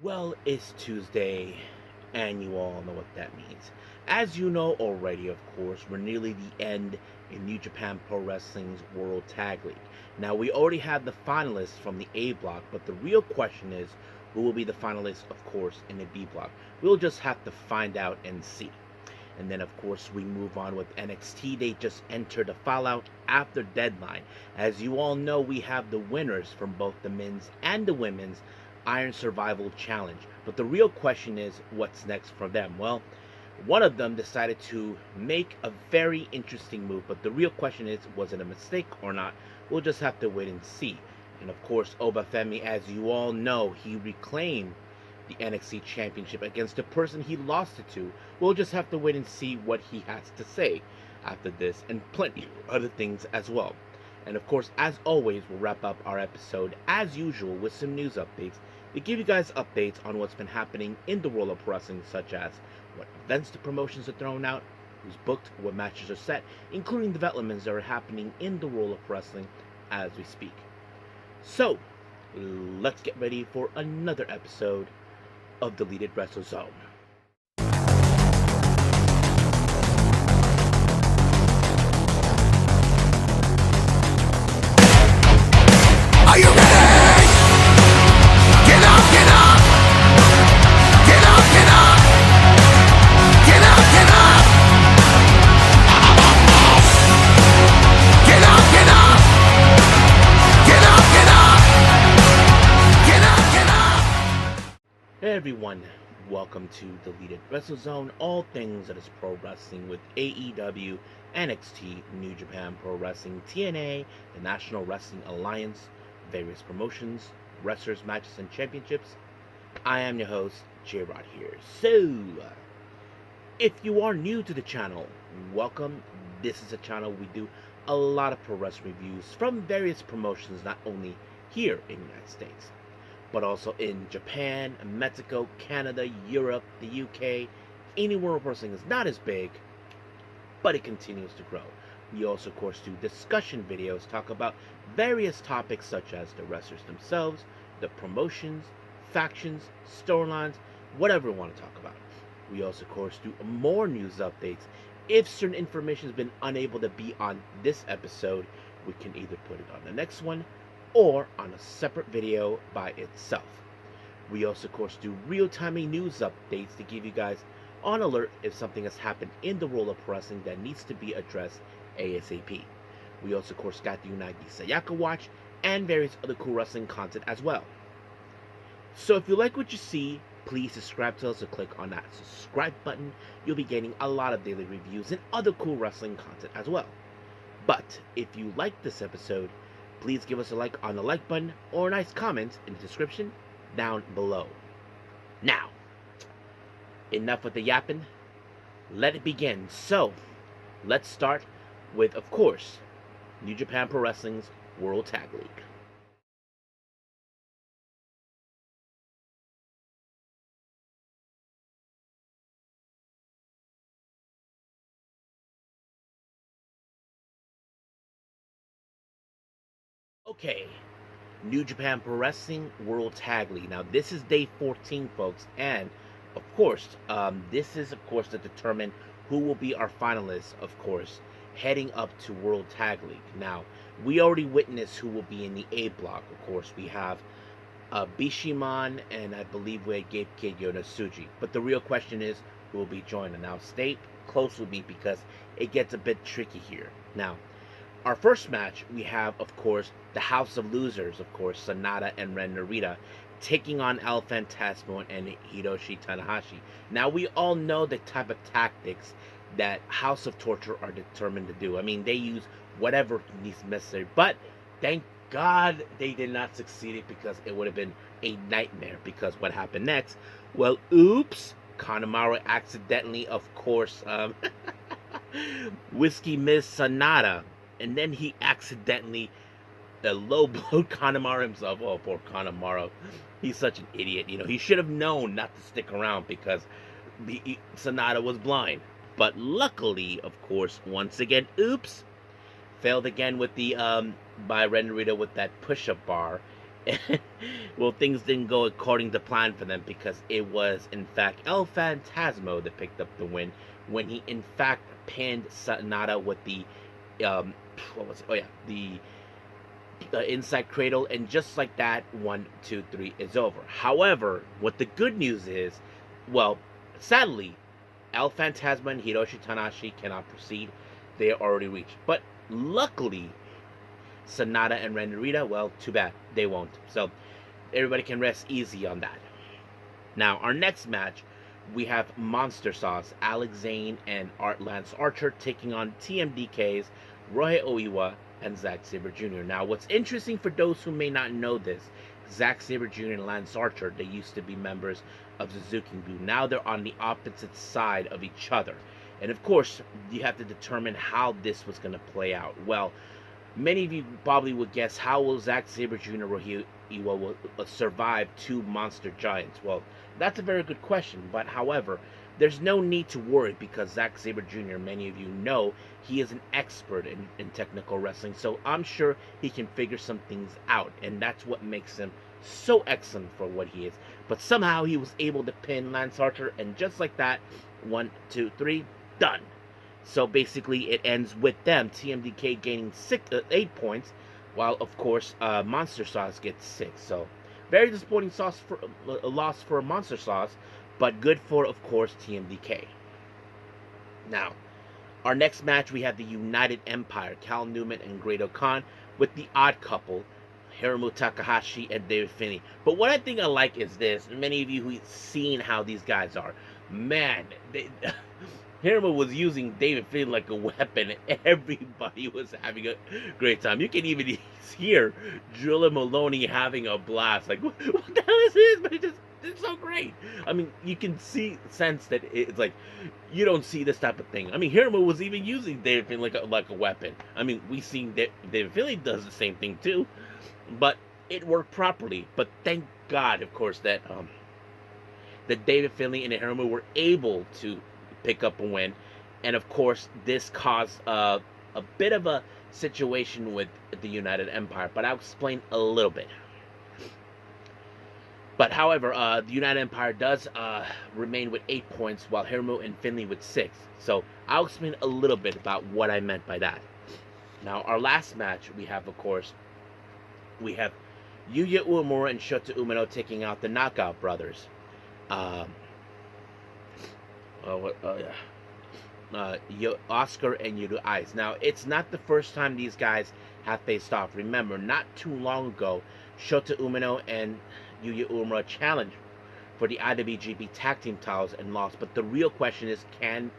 Well, it's Tuesday, and you all know what that means. As you know already, of course, we're nearly the end in New Japan Pro Wrestling's World Tag League. Now, we already have the finalists from the A block, but the real question is who will be the finalists, of course, in the B block. We'll just have to find out and see. And then, of course, we move on with NXT. They just entered a fallout after deadline. As you all know, we have the winners from both the men's and the women's Iron Survival Challenge. But the real question is, what's next for them? Well, one of them decided to make a very interesting move, but the real question is, was it a mistake or not? We'll just have to wait and see. And of course, Obafemi, as you all know, he reclaimed the NXT Championship against the person he lost it to. We'll just have to wait and see what he has to say after this, and plenty of other things as well. And of course, as always, we'll wrap up our episode as usual with some news updates. We give you guys updates on what's been happening in the world of wrestling, such as what events the promotions are throwing out, who's booked, what matches are set, including developments that are happening in the world of wrestling as we speak. So, let's get ready for another episode of Deleted Wrestle Zone. Are you ready? Get up, get up! Get up, get up! Get up, get up! Get up, get up! Get up, get up! Get up, get up! Hey everyone, welcome to Deleted Wrestle Zone, all things that is pro wrestling with AEW, NXT, New Japan Pro Wrestling, TNA, the National Wrestling Alliance, various promotions, wrestlers, matches, and championships. I am your host, J-Rod here. So, if you are new to the channel, welcome. This is a channel we do a lot of pro wrestling reviews from various promotions, not only here in the United States, but also in Japan, Mexico, Canada, Europe, the UK, anywhere where wrestling is not as big, but it continues to grow. We also, of course, do discussion videos, talk about various topics such as the wrestlers themselves, the promotions, factions, storylines, whatever we want to talk about. We also, of course, do more news updates. If certain information has been unable to be on this episode, we can either put it on the next one or on a separate video by itself. We also, of course, do real-time news updates to give you guys on alert if something has happened in the world of wrestling that needs to be addressed ASAP. We also, of course, got the Unagi Sayaka Watch and various other cool wrestling content as well. So if you like what you see, please subscribe to us or click on that subscribe button. You'll be getting a lot of daily reviews and other cool wrestling content as well. But if you like this episode, please give us a like on the like button or a nice comment in the description down below. Now, enough with the yapping. Let it begin. So, let's start with, of course, New Japan Pro Wrestling's World Tag League. Okay, New Japan Pro Wrestling World Tag League. Now, this is day 14, folks, and of course, this is, of course, to determine who will be our finalists, of course, heading up to World Tag League. Now, we already witnessed who will be in the A block. Of course, we have Bishiman, and I believe we had Gabe Kid Yonasuji. But the real question is who will be joining. Now, stay close with me because it gets a bit tricky here. Now, our first match, we have, of course, the House of Losers, of course, Sanada and Ren Narita, taking on El Phantasmo and Hiroshi Tanahashi. Now, we all know the type of tactics that House of Torture are determined to do. I mean, they use whatever needs necessary, but thank God they did not succeed it, because it would have been a nightmare. Because what happened next? Well, oops, Kanemaru accidentally, of course, Whiskey Miss Sanada, and then he accidentally low blowed Kanemaru himself. Oh, poor Kanemaru. He's such an idiot. You know, he should have known not to stick around because Sanada was blind. But luckily, of course, once again, oops, failed again with the by Ren Narita with that push-up bar, Well, things didn't go according to plan for them because it was, in fact, El Phantasmo that picked up the win when he, in fact, pinned Sanada with the, um, what was it? Oh, yeah, the inside cradle, and just like that, 1, 2, 3 is over. However, what the good news is, well, sadly, El Phantasma and Hiroshi Tanahashi cannot proceed. They are already reached. But luckily, Sanada and Ren Narita, well, too bad. They won't. So everybody can rest easy on that. Now, our next match, we have Monster Sauce, Alex Zane and Lance Archer taking on TMDK's Rohei Oiwa and Zack Sabre Jr. Now, what's interesting for those who may not know this, Zack Sabre Jr. and Lance Archer, they used to be members of Suzuki-gu. Now they're on the opposite side of each other. And of course, you have to determine how this was going to play out. Well, many of you probably would guess, how will Zack Sabre Jr. and Rohei Oiwa will survive two monster giants? Well, that's a very good question, but however, there's no need to worry because Zack Sabre Jr., many of you know, he is an expert in technical wrestling, so I'm sure he can figure some things out, and that's what makes him so excellent for what he is. But somehow he was able to pin Lance Archer, and just like that, 1, 2, 3, done. So basically, it ends with them, TMDK gaining 8 points, while of course Monster Sauce gets 6. So very disappointing loss for Monster Sauce, but good for, of course, TMDK. Now, our next match, we have the United Empire, Cal Newman and Great-O-Khan, with the Odd Couple, Hiromu Takahashi and David Finlay. But what I think I like is this. Many of you who've seen how these guys are, man, Hiromu was using David Finlay like a weapon. Everybody was having a great time. You can even hear Drilla Maloney having a blast. Like, what the hell is this? But it's so great. I mean, you can sense that it's like, you don't see this type of thing. I mean, Hiromu was even using David Finlay like a weapon. I mean, we seen that David Finlay does the same thing too, but it worked properly. But thank God, of course, that David Finlay and Hiromu were able to pick up a win, and of course, this caused a bit of a situation with the United Empire. But I'll explain a little bit. But however, the United Empire does remain with 8 points, while Hiromu and Finlay with 6. So I'll explain a little bit about what I meant by that. Now, our last match, we have, of course, Yuya Uemura and Shota Umino taking out the Knockout Brothers. Oscar and Yuru Ice. Now, it's not the first time these guys have faced off. Remember, not too long ago, Shota Umino and Yuya Uemura challenged for the IWGP Tag Team titles and lost. But the real question is, can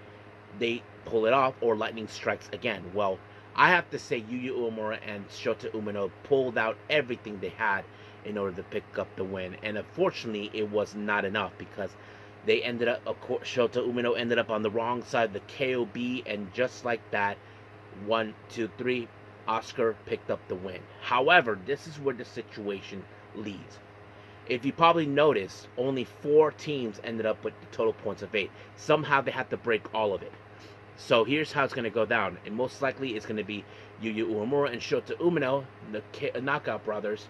they pull it off, or lightning strikes again? Well, I have to say Yuya Uemura and Shota Umino pulled out everything they had in order to pick up the win. And unfortunately, it was not enough because they ended up, of course, Shota Umino ended up on the wrong side of the KOB, and just like that, 1, 2, 3, Oscar picked up the win. However, this is where the situation leads. If you probably noticed, only 4 teams ended up with the total points of 8. Somehow they had to break all of it. So here's how it's going to go down. And most likely it's going to be Yuya Uemura and Shota Umino, the Knockout Brothers,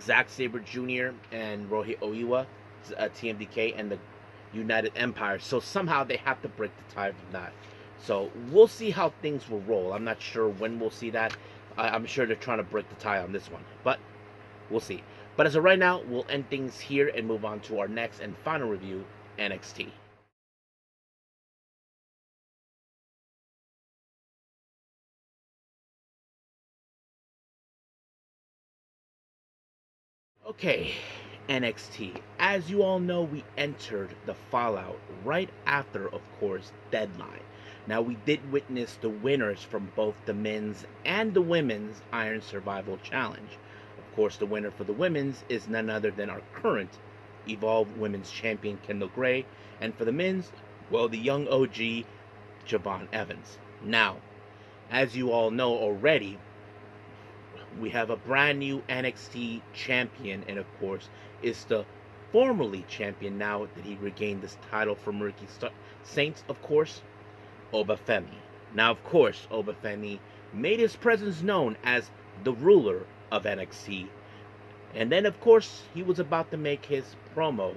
Zack Sabre Jr. and Rohei Oiwa, TMDK, and the United Empire. So somehow they have to break the tie from that. So we'll see how things will roll. I'm not sure when we'll see that. I'm sure they're trying to break the tie on this one, but we'll see. But as of right now, we'll end things here and move on to our next and final review, NXT. Okay, NXT. As you all know, we entered the Fallout right after, of course, Deadline. Now, we did witness the winners from both the men's and the women's Iron Survival Challenge. Of course, the winner for the women's is none other than our current Evolve Women's Champion, Kendall Gray, and for the men's, well, the young OG, Javon Evans. Now, as you all know already, we have a brand new NXT champion, and of course, is the formerly champion now that he regained this title from Ricky Saints, of course, Obafemi. Now, of course, Obafemi made his presence known as the ruler of NXT. And then, of course, he was about to make his promo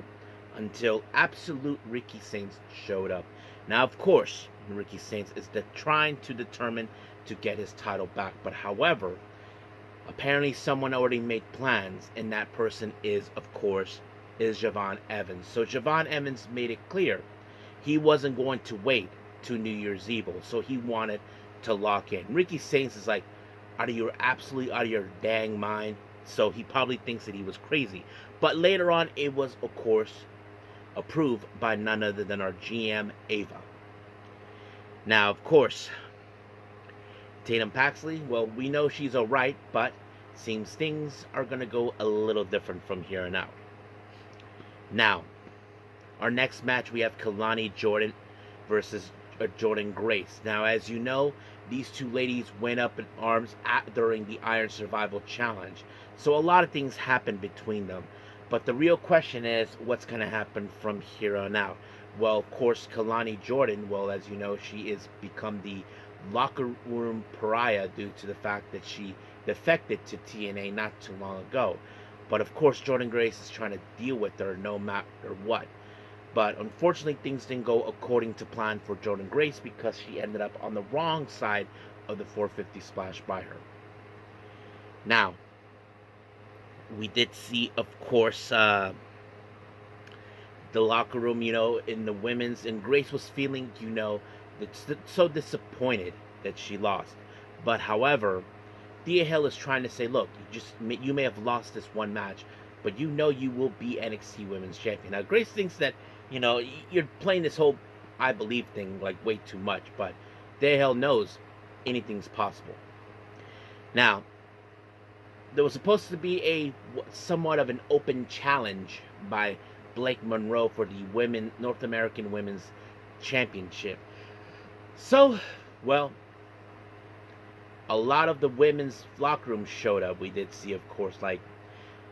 until absolute Ricky Saints showed up. Now, of course, Ricky Saints is trying to determine to get his title back. But however, apparently someone already made plans, and that person is, of course, is Javon Evans. So Javon Evans made it clear he wasn't going to wait to New Year's Eve, so he wanted to lock in. Ricky Saints is like, are you absolutely out of your dang mind? So he probably thinks that he was crazy. But later on, it was, of course, approved by none other than our GM, Ava. Now, of course, Tatum Paxley, well, we know she's alright, but seems things are going to go a little different from here on out. Now, our next match, we have Kalani Jordan versus Jordan Grace. Now, as you know, these two ladies went up in arms during the Iron Survival Challenge. So a lot of things happened between them. But the real question is, what's going to happen from here on out? Well, of course, Kalani Jordan, well, as you know, she has become the locker room pariah due to the fact that she defected to TNA not too long ago. But of course, Jordan Grace is trying to deal with her no matter what. But unfortunately, things didn't go according to plan for Jordan Grace because she ended up on the wrong side of the 450 splash by her. Now, we did see, of course, the locker room, in the women's, and Grace was feeling, so disappointed that she lost. But however, Thea Hill is trying to say, look, you may have lost this one match, but you will be NXT Women's Champion. Now, Grace thinks that, you're playing this whole I believe thing like way too much, but Thea Hill knows anything's possible. Now, there was supposed to be a somewhat of an open challenge by Blake Monroe for the North American Women's Championship. So, well, a lot of the women's locker room showed up. We did see, of course, like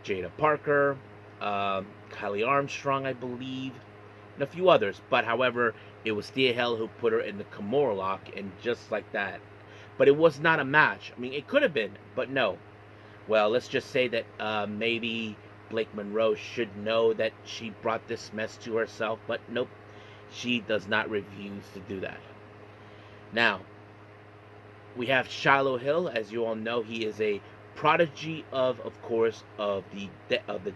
Jada Parker, Kylie Armstrong, I believe, and a few others. But however, it was Thea Hill who put her in the Kimura lock, and just like that. But it was not a match. I mean, it could have been, but no. Well, let's just say that maybe Blake Monroe should know that she brought this mess to herself, but nope, she does not refuse to do that. Now, we have Shiloh Hill. As you all know, he is a prodigy of course, of the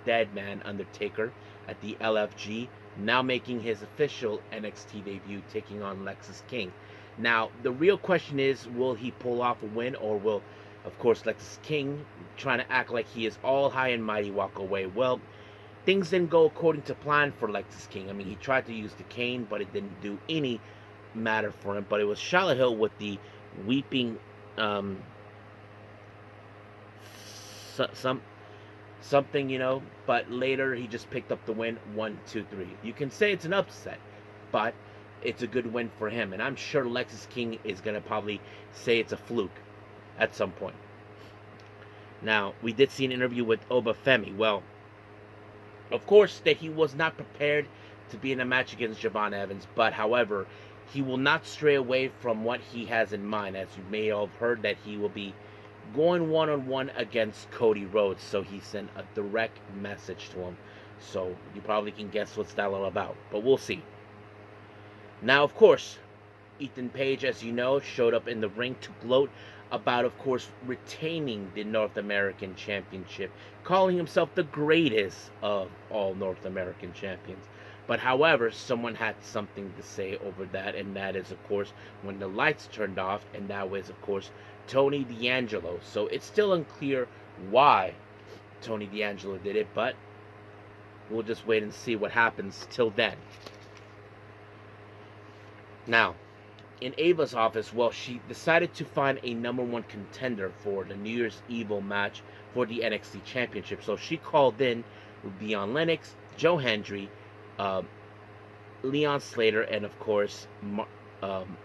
dead man Undertaker at the LFG, now making his official NXT debut, taking on Lexis King. Now, the real question is, will he pull off a win, or will, of course, Lexis King, trying to act like he is all high and mighty, walk away? Well, things didn't go according to plan for Lexis King. I mean, he tried to use the cane, but it didn't do any matter for him. But it was Shiloh Hill with the weeping something, but later he just picked up the win, 1, 2, 3. You can say it's an upset, but it's a good win for him, and I'm sure Lexis King is going to probably say it's a fluke at some point. Now, we did see an interview with Obafemi. Well, of course, that he was not prepared to be in a match against Javon Evans, but however, he will not stray away from what he has in mind. As you may have heard, that he will be going one-on-one against Cody Rhodes, so he sent a direct message to him. So you probably can guess what's that all about, but we'll see. Now, of course, Ethan Page, as you know, showed up in the ring to gloat about, of course, retaining the North American Championship, calling himself the greatest of all North American champions. But however, someone had something to say over that, and that is, of course, when the lights turned off, and that was, of course, Tony D'Angelo. So it's still unclear why Tony D'Angelo did it, but we'll just wait and see what happens till then. Now, in Ava's office, well, she decided to find a #1 contender for the New Year's Evil match for the NXT Championship. So she called in Leon Lennox, Joe Hendry, Leon Slater, and of course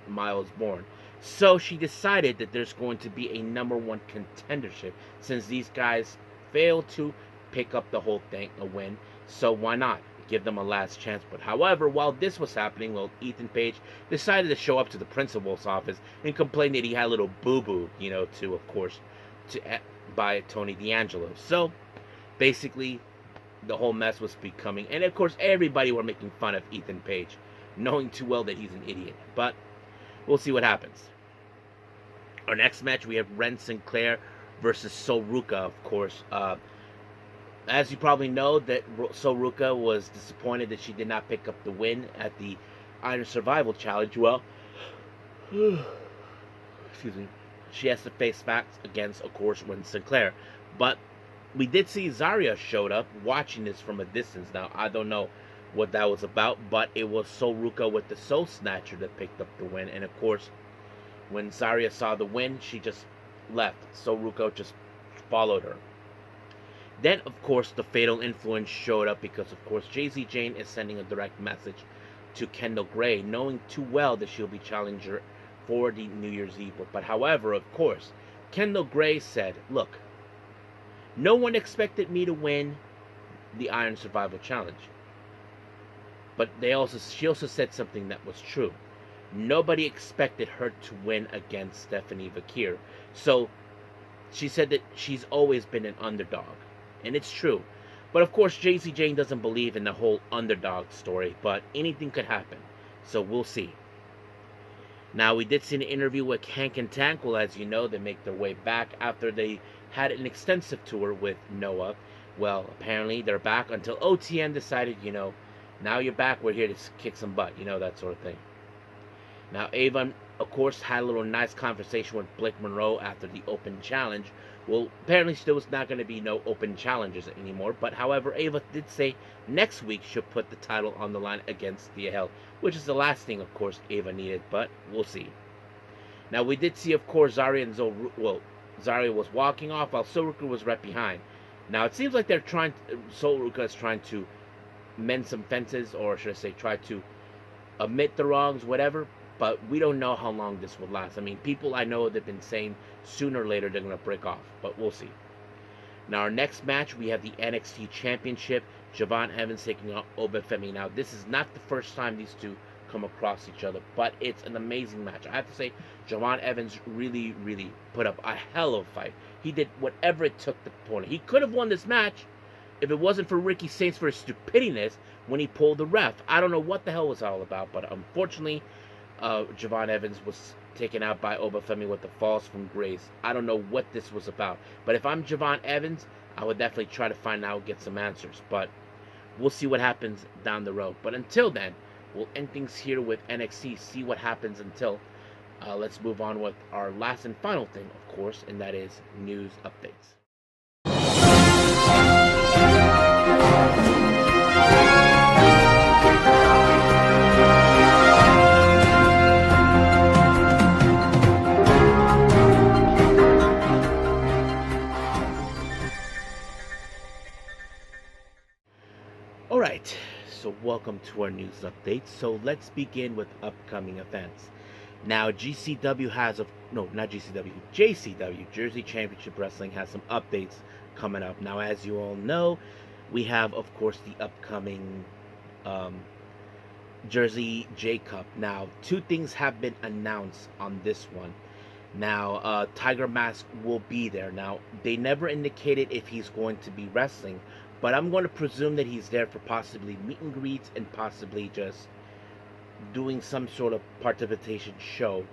Miles Bourne. So she decided that there's going to be a #1 contendership, since these guys failed to pick up the whole thing, a win. So why not give them a last chance? But however, while this was happening, well, Ethan Page decided to show up to the principal's office and complain that he had a little boo-boo, to, of course, to by Tony D'Angelo. So basically, the whole mess was becoming, and of course, everybody were making fun of Ethan Page, knowing too well that he's an idiot. But we'll see what happens. Our next match, we have Ren Sinclair versus Soruka, of course. As you probably know, that Soruka was disappointed that she did not pick up the win at the Iron Survival Challenge. Well, excuse me. She has to face facts against, of course, Ren Sinclair. But we did see Zarya showed up watching this from a distance. Now, I don't know what that was about, but it was Soruka with the Soul Snatcher that picked up the win. And of course, when Zarya saw the win, she just left. Soruka just followed her. Then, of course, the Fatal Influence showed up because, of course, JZ Jane is sending a direct message to Kendall Gray, knowing too well that she'll be challenger for the New Year's Eve. But however, of course, Kendall Gray said, look, no one expected me to win the Iron Survival Challenge. But she also said something that was true. Nobody expected her to win against Stephanie Vakir. So she said that she's always been an underdog. And it's true. But of course, JC Jane doesn't believe in the whole underdog story. But anything could happen. So we'll see. Now, we did see an interview with Hank and Tank. Well, as you know, they make their way back after they had an extensive tour with Noah. Well, apparently they're back until OTN decided, now you're back, we're here to kick some butt. That sort of thing. Now, Ava, of course, had a little nice conversation with Blake Monroe after the Open Challenge. Well, apparently there was not going to be no Open Challenges anymore. But, however, Ava did say next week she'll put the title on the line against Thea Hale, which is the last thing, of course, Ava needed. But we'll see. Now, we did see, of course, Zarya and Zarya was walking off while Soruka was right behind. Now, it seems like Soruka is trying to mend some fences, or should I say, try to admit the wrongs, whatever. But we don't know how long this will last. I mean, people I know they've been saying sooner or later they're going to break off. But we'll see. Now, our next match, we have the NXT Championship. Javon Evans taking on Obafemi. Now, this is not the first time these two come across each other, but it's an amazing match. I have to say, Javon Evans really, really put up a hell of a fight. He did whatever it took to pull it. He could have won this match if it wasn't for Ricky Saints for his stupidiness when he pulled the ref. I don't know what the hell was all about, but unfortunately, Javon Evans was taken out by Obafemi with the falls from Grace. I don't know what this was about. But if I'm Javon Evans, I would definitely try to find out, get some answers. But we'll see what happens down the road. But until then, we'll end things here with NXT, see what happens until. Let's move on with our last and final thing, of course, and that is news updates. Alright, so welcome to our news update. So let's begin with upcoming events. Now, JCW, Jersey Championship Wrestling, has some updates coming up. Now, as you all know, we have, of course, the upcoming Jersey J Cup. Now, two things have been announced on this one. Now, Tiger Mask will be there. Now, they never indicated if he's going to be wrestling, but I'm going to presume that he's there for possibly meet and greets and possibly just doing some sort of participation show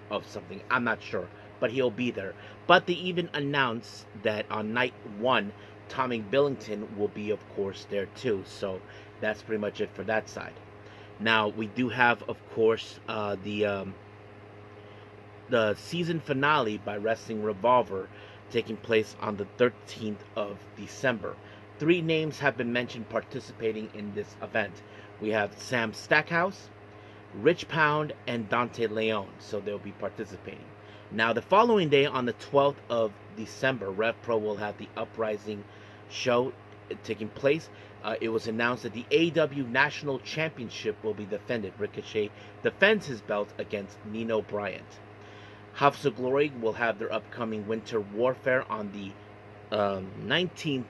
of something. I'm not sure, but he'll be there. But they even announced that on night one, Tommy Billington will be, of course, there too. So that's pretty much it for that side. Now, we do have, of course, the season finale by Wrestling Revolver taking place on the 13th of December. 3 names have been mentioned participating in this event. We have Sam Stackhouse, Rich Pound, and Dante Leon, so they'll be participating. Now, the following day, on the 12th of December, RevPro will have the Uprising show taking place. It was announced that the AEW National Championship will be defended. Ricochet defends his belt against Nino Bryant. House of Glory will have their upcoming Winter Warfare on the 19th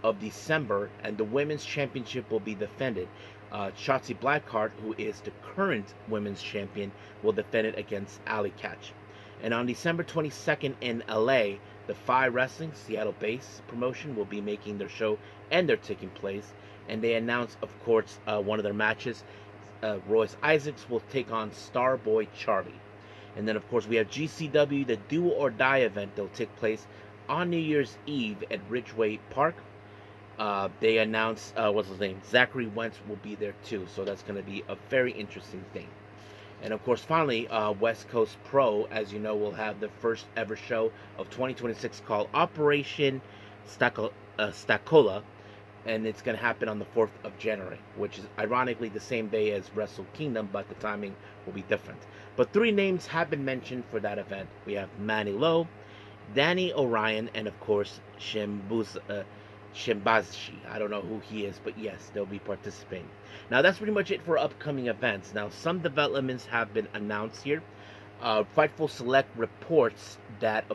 of December, and the Women's Championship will be defended. Shotzi Blackheart, who is the current Women's Champion, will defend it against Alley Catch. And on December 22nd in LA, DEFY Wrestling, Seattle-based promotion, will be making their show and their taking place. And they announced, of course, one of their matches. Royce Isaacs will take on Starboy Charlie. And then, of course, we have GCW, the Do or Die event. They'll take place on New Year's Eve at Ridgeway Park. They announced, what's his name? Zachary Wentz will be there too. So that's going to be a very interesting thing. And of course, finally, West Coast Pro, as you know, will have the first ever show of 2026 called Operation Stacola. And it's going to happen on the 4th of January, which is ironically the same day as Wrestle Kingdom, but the timing will be different. But 3 names have been mentioned for that event. We have Manny Lowe, Danny Orion, and of course, Shimbashi. I don't know who he is, but yes, they'll be participating. Now, that's pretty much it for upcoming events. Now, some developments have been announced here. Fightful Select reports that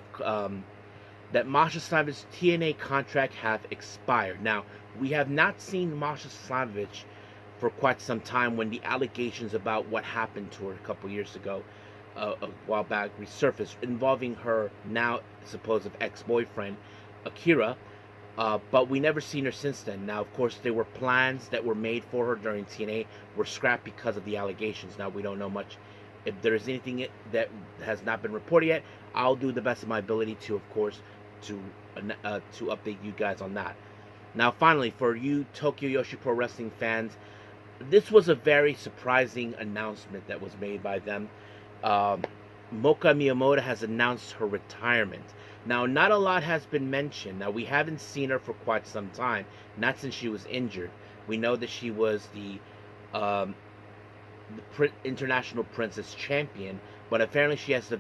that Masha Slamovich's TNA contract have expired. Now, we have not seen Masha Slamovich for quite some time when the allegations about what happened to her a couple years ago, a while back, resurfaced, involving her now supposed ex-boyfriend, Akira. But we never seen her since then. Now, of course, there were plans that were made for her during TNA were scrapped because of the allegations. Now, we don't know much. If there is anything that has not been reported yet, I'll do the best of my ability to, of course, to update you guys on that. Now, finally, for you Tokyo Yoshi Pro Wrestling fans, this was a very surprising announcement that was made by them. Moka Miyamoto has announced her retirement. Now, not a lot has been mentioned. Now, we haven't seen her for quite some time, not since she was injured. We know that she was the International Princess Champion, but apparently she had the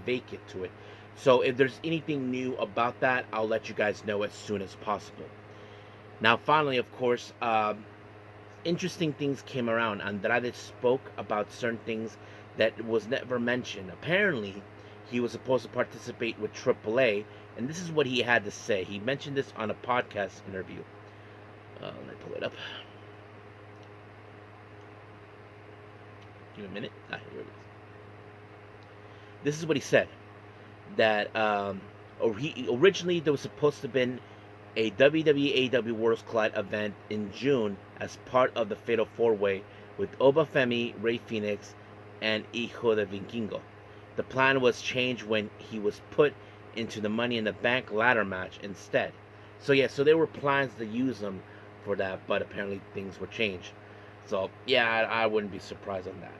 vacate to it. So if there's anything new about that, I'll let you guys know as soon as possible. Now, finally, of course, interesting things came around. Andrade spoke about certain things that was never mentioned. Apparently, he was supposed to participate with AAA, and this is what he had to say. He mentioned this on a podcast interview. Let me pull it up. Give me a minute. Here it is. This is what he said. That originally there was supposed to have been a WWE AEW Worlds Collide event in June as part of the Fatal 4-Way with Obafemi, Rey Fenix, and Hijo de Vikingo. The plan was changed when he was put into the Money in the Bank ladder match instead. So yeah, so there were plans to use him for that, but apparently things were changed. So yeah, I wouldn't be surprised on that.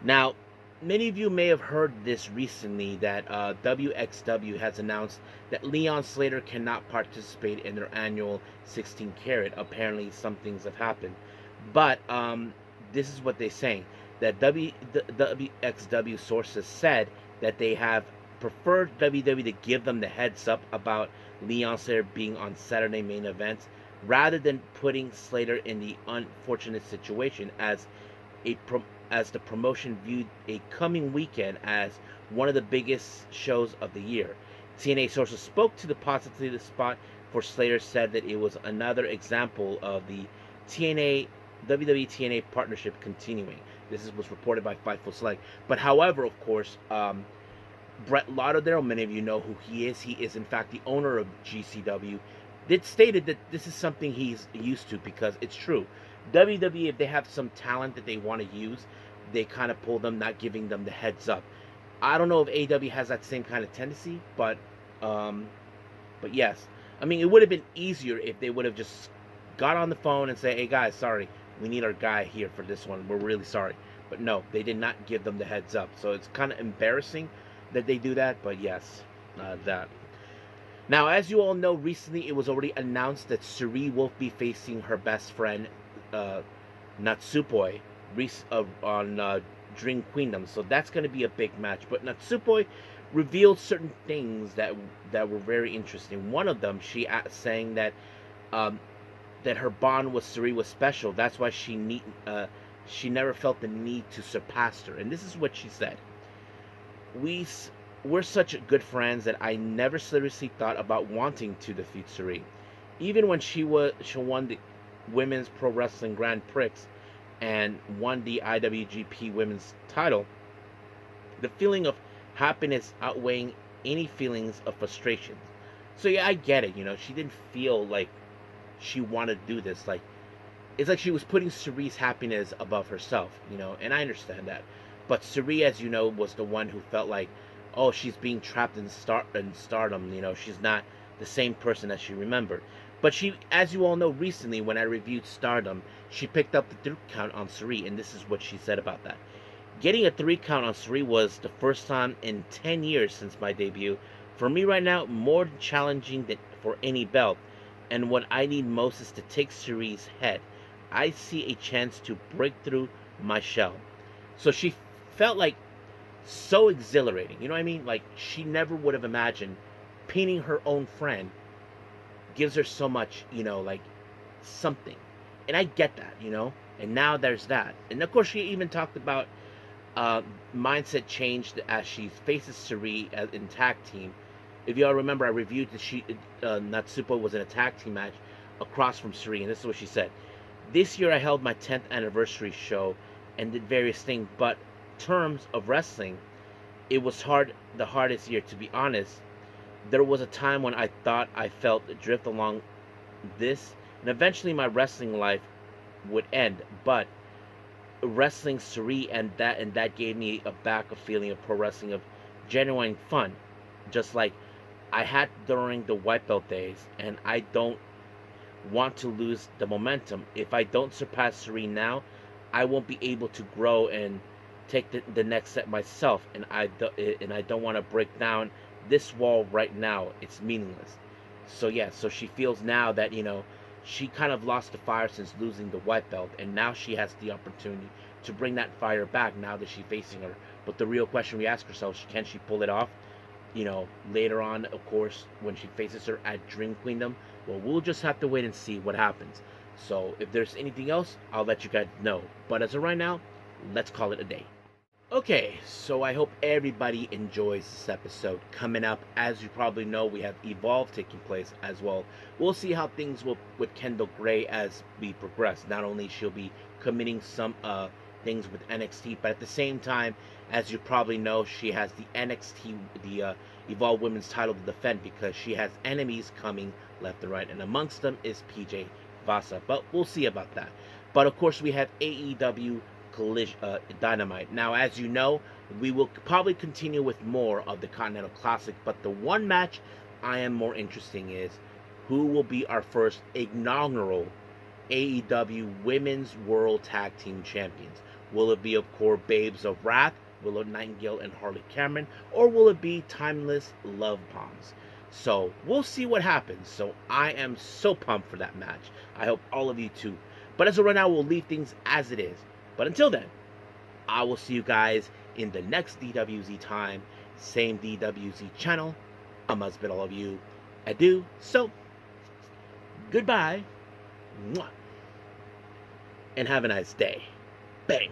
Now, many of you may have heard this recently that WXW has announced that Leon Slater cannot participate in their annual 16 Carat. Apparently, some things have happened. But this is what they're saying. That WXW sources said that they have preferred WWE to give them the heads up about Leon Slater being on Saturday main events rather than putting Slater in the unfortunate situation as the promotion viewed a coming weekend as one of the biggest shows of the year. TNA sources spoke to the possibility of the spot for Slater, said that it was another example of the WWE TNA partnership continuing. This was reported by Fightful Select. But however, of course, Brett Lauderdale, many of you know who he is. He is in fact the owner of GCW. Did stated that this is something he's used to because it's true. WWE, if they have some talent that they want to use, they kind of pull them, not giving them the heads up. I don't know if AEW has that same kind of tendency, but yes. I mean, it would have been easier if they would have just got on the phone and say, hey guys, sorry, we need our guy here for this one. We're really sorry. But no, they did not give them the heads up. So it's kind of embarrassing that they do that, but yes, that. Now, as you all know, recently it was already announced that Suri will be facing her best friend, Natsupoi, on Dream Queendom. So that's going to be a big match. But Natsupoi revealed certain things that were very interesting. One of them, she saying that that her bond with Suri was special. That's why she never felt the need to surpass her. And this is what she said. We're such good friends that I never seriously thought about wanting to defeat Suri. Even when she won the Women's Pro Wrestling Grand Prix and won the IWGP Women's title, the feeling of happiness outweighing any feelings of frustration. So yeah, I get it. She didn't feel like she wanted to do this. Like, it's like she was putting Cerie's happiness above herself, and I understand that. But Cerie, as you know, was the one who felt like, oh, she's being trapped in stardom. She's not the same person as she remembered. But she, as you all know, recently when I reviewed Stardom, she picked up the 3 count on Cerie, and this is what she said about that. Getting a 3 count on Cerie was the first time in 10 years since my debut. For me right now, more challenging than for any belt. And what I need most is to take Cerie's head. I see a chance to break through my shell. So she felt like so exhilarating. You know what I mean? Like, she never would have imagined pinning her own friend gives her so much, like something. And I get that. And now there's that. And of course, she even talked about mindset changed as she faces Cerie in tag team. If y'all remember, I reviewed that Natsupoi was in a tag team match across from Cerie, and this is what she said. This year I held my 10th anniversary show and did various things, but terms of wrestling, it was the hardest year, to be honest. There was a time when I thought I felt drift along this, and eventually my wrestling life would end, but wrestling Cerie and that gave me a feeling of pro wrestling, of genuine fun, just like I had during the white belt days, and I don't want to lose the momentum. If I don't surpass Cerie now, I won't be able to grow and take the next step myself, and I don't want to break down this wall right now. It's meaningless. So yeah, so she feels now that she kind of lost the fire since losing the white belt, and now she has the opportunity to bring that fire back now that she's facing her. But the real question we ask ourselves, can she pull it off? Later on, of course, when she faces her at Dream Kingdom, well, we'll just have to wait and see what happens. So if there's anything else, I'll let you guys know. But as of right now, let's call it a day. Okay, so I hope everybody enjoys this episode. Coming up, as you probably know, we have Evolve taking place as well. We'll see how things will with Kendall Gray as we progress. Not only she'll be committing some things with NXT, but at the same time, as you probably know, she has the NXT, the Evolve Women's title to defend, because she has enemies coming left and right, and amongst them is PJ Vasa. But we'll see about that. But of course, we have AEW Dynamite. Now, as you know, we will probably continue with more of the Continental Classic, but the one match I am more interested in is who will be our first inaugural AEW Women's World Tag Team Champions. Will it be, of course, Babes of Wrath, Willow Nightingale and Harley Cameron, or will it be Timeless Love Bombs? So we'll see what happens. So I am so pumped for that match. I hope all of you too. But as of right now, we'll leave things as it is. But until then, I will see you guys in the next DWZ time, same DWZ channel. I must bid all of you adieu. So, goodbye, and have a nice day. Bang.